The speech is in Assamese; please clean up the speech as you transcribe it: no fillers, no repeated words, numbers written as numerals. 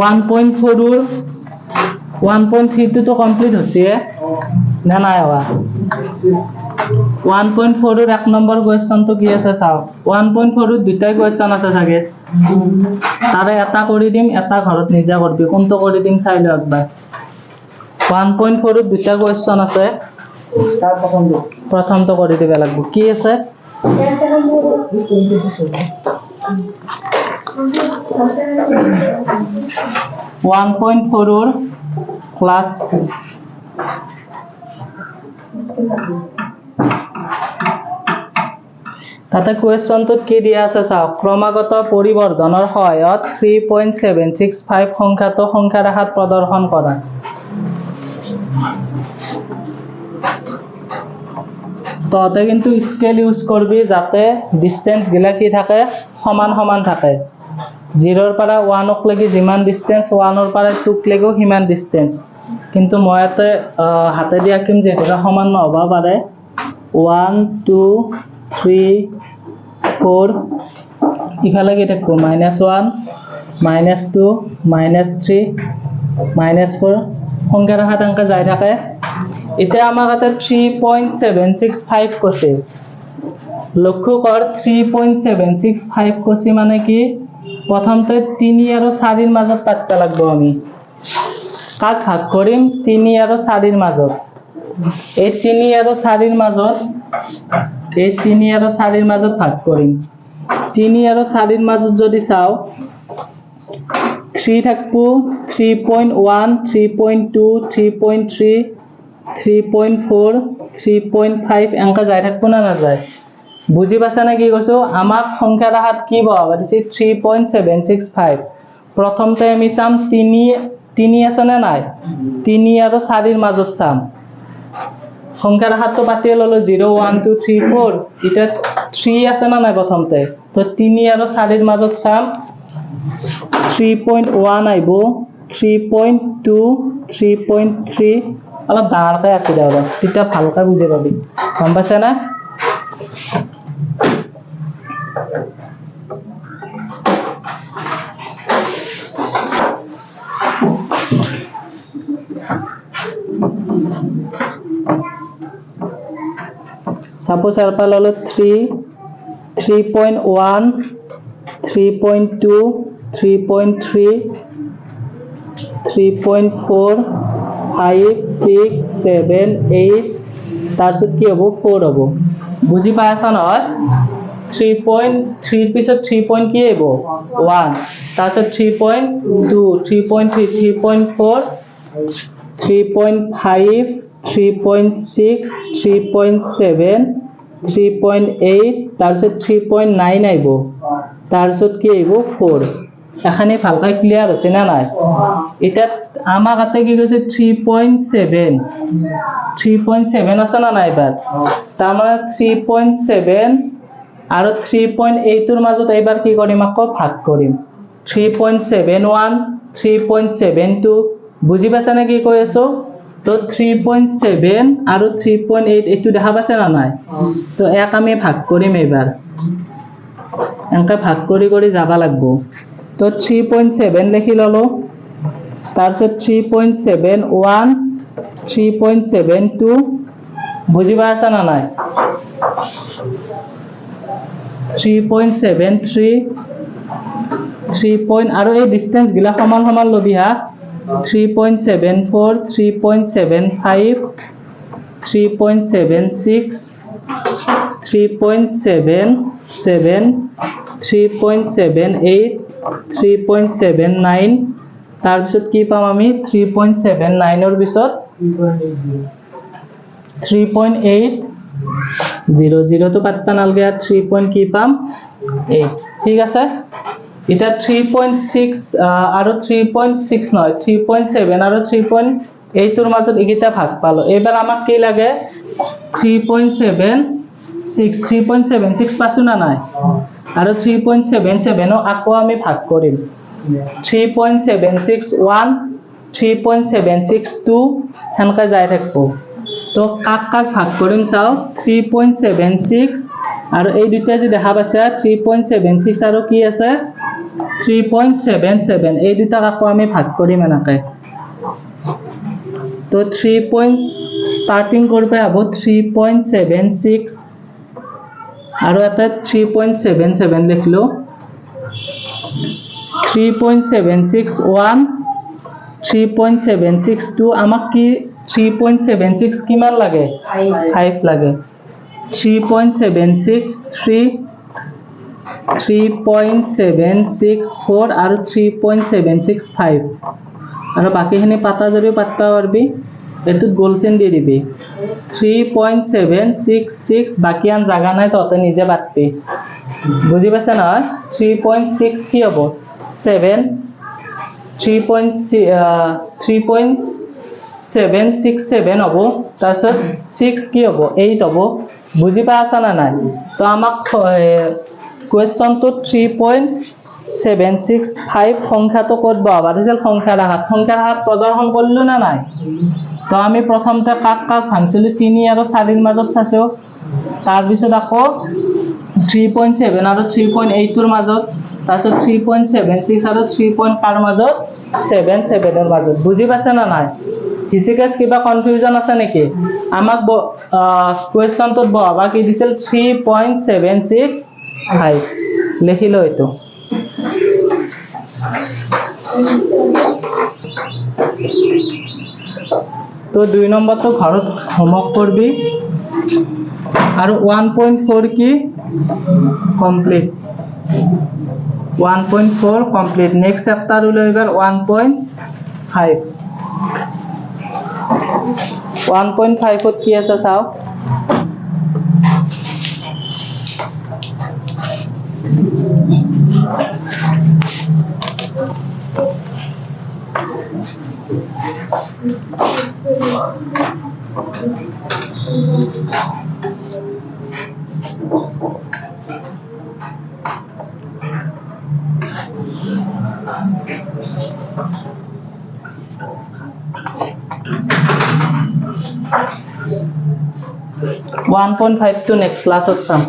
1.4 1.3 তো কমপ্লিট হচ্ছে না নাই হওয়া 1.4 এর এক নম্বর কোয়েশ্চন তো কি আছে চাও 1.4 এর দুটাই কোয়েশ্চন আছে চাগে তারে এটা কৰি দিম এটা ঘৰত নিজে কৰবি কোনটো কৰি দিম চাই ল একবাৰ 1.4 এৰ দুটা কোয়েশ্চন আছে তাৰ প্ৰথমটো কৰি দিব লাগিব কি আছে 1.4 এৰ ক্লাস তাতে কোয়েশ্চনটো কি দিয়া আছে চাও ক্ৰমাগত পৰিবৰ্ধনৰ সহায়ত 3.765 সংখ্যাটো সংখ্যা ৰেখাত প্ৰদৰ্শন কৰা ততে কিন্তু স্কেল ইউজ করবি যাতে ডিসটেন্স গিলা কি থাকে সমান সমান থাকে 0 এর পৰা 1 ক লাগি যিমান ডিসটেন্স 1 এৰ পৰা 2 ক লাগি হিমান ডিসটেন্স কিন্তু মইতে হাতে দি আকিম যে এটা সমান নহবা পারে 1 2 3 4 ইফালে কি থাকবো -1 -2 -3 -4 সংখ্যা রেখা টাঙ্কা যাই থাকে এটা আমার কাছে 3.765 কছে লক্ষ্য কর 3.765 কছে মানে কি প্রথমতে 3 আর 4 এর মাজত পাততে লাগবো আমি কাক ভাগ করিম 3 আর 4 এর মাজত এই 3 আর 4 এর মাজত এই 3 আর 4 এর মাজত ভাগ করিম 3 আর 4 এর মাজত যদি চাও 3 থাকবো 3.1 3.2 3.3 3.4 3.5 এঙ্কা যাই থাকবো না না যায় বুঝি পাছা না কি কৈছো আমাক সংখ্যা রাখাত কি বহাবা দিছে 3.765 প্রথমতে আমি চাম 3 আছে না নাই 3 আর 4 এর মাজত চাম সংখ্যা রাখাত তো পাতিয়ে ললো 0 1 2 3 4 এটা 3 আছে না নাই প্রথমতে তো 3 আর 4 এর মাজত চাম 3.1 আইবো 3.2 3.3 অলপ ডাঙৰকে আঁকি দাও তেতিয়া ভালকৈ বুজি পাবি গম পাইছা না সাপোজ এর পা ললো 3 3.1 3.2 3.3 3.4 5 6 7 8 তারপর কি হবো 4 হবো বুঝি পাইছা নহয় 3.3 পিছত 3 পয়েন্ট কি হবো 1 তারপর 3.2 3.3 3.4 3.5 3.6 3.7 3.8 তারপর 3.9 আইবো তারপর কি আইবো 4 এখানে ভালকৈ ক্লিয়ার আছে না নাই এটা আমার কাছে কি কইছে 3.7 3.7 আছে না নাই এবার তার মানে 3.7 আর 3.8 এর মাজত এবার কি করিম আকো ভাগ করিম 3.71 3.72 বুঝি পাছা না কি কই আছো তো 3.7 আর 3.8 এটু দেখা পাছে না নাই তো এক আমি ভাগ করিম এবার এনকা ভাগ করি করি যাবা লাগবো তো 3.7 লিখি ললো তারপর 3.71 3.72 বুঝি পাইছা না নাই 3.73 3 আৰু এই ডিসটেন্স গিলা সমান সমান লবি হা 3.74 3.75 3.76 3.77 3.78 3.79 তার পিছত কি পাম আমি 3.79 এর পিছত 3.8 0 তো পাতবা নালগে 3. কি পাম 8 ঠিক আছে এটা 3.6 আর 3.6 নয় 3.7 আর 3.8 এর মাজত এগিটা ভাগ পালো এবার আমাক কি লাগে 3.76 পাছো না নাই আর 3.77 আকো আমি ভাগ করিম 3.761 3.762 হেনকা যাই থাকবো তো কাক কাক ভাগ করিম চাও 3.76 আৰু এই দুটা যে দেখা পাইছে 3.76 আৰু কি আছে 3.77 এই দুটাক আকৌ আমি ভাগ কৰিম এনেকৈ তো 3 starting কৰিব হ'ব 3.76 আৰু এটা 3.77 লিখলো 3.761 3.762 আমাক কি 3.76 কিমান লাগে 5 লাগে 3.763 3.764 আৰু 3.765 আৰু বাকিখিনি পাতা যদিও পাতবা পাৰবি এটোত গোল চেন দি দিবি 3.766 বাকি আন জাগা নাই ততে নিজে পাতবি বুজি পাইছা না 3.6 কি হ'ব 7 3.767 হ'ব তাৰপিছত 6 কি হ'ব 8 হ'ব বুজি পাইছা না নাই তো আমাক কোৱেশ্চন তো 3.765 সংখ্যাটো ক'ত বহাব দিছিল সংখ্যাৰ আঘাত প্ৰদৰ্শন কৰিলো না নাই তো আমি প্ৰথমতে কাক ভাঙছিলো 3 আৰু 4 ৰ মাজত চাইছো তাৰ পিছত আকৌ 3.7 আৰু 3.8 ৰ মাজত তাৰপিছত 3.76 আৰু 3 কাৰ মাজত 77 ৰ মাজত বুজি পাইছে না নাই ফিজিক্স কিবা কনফিউজন আছে নেকি আমাক কোৱেশ্চনটোত বহাবা কি দিছিল 3.765 লিখিলো এটো তো 2 নম্বৰটো ঘৰত হোমৱৰ্ক কৰবি আৰু 1.4 কি কমপ্লিট 1.4 কমপ্লিট নেক্সট চেপ্টার উলাই এবার 1.5 1.5 ত কি আছে চাও (1.5) to next class of some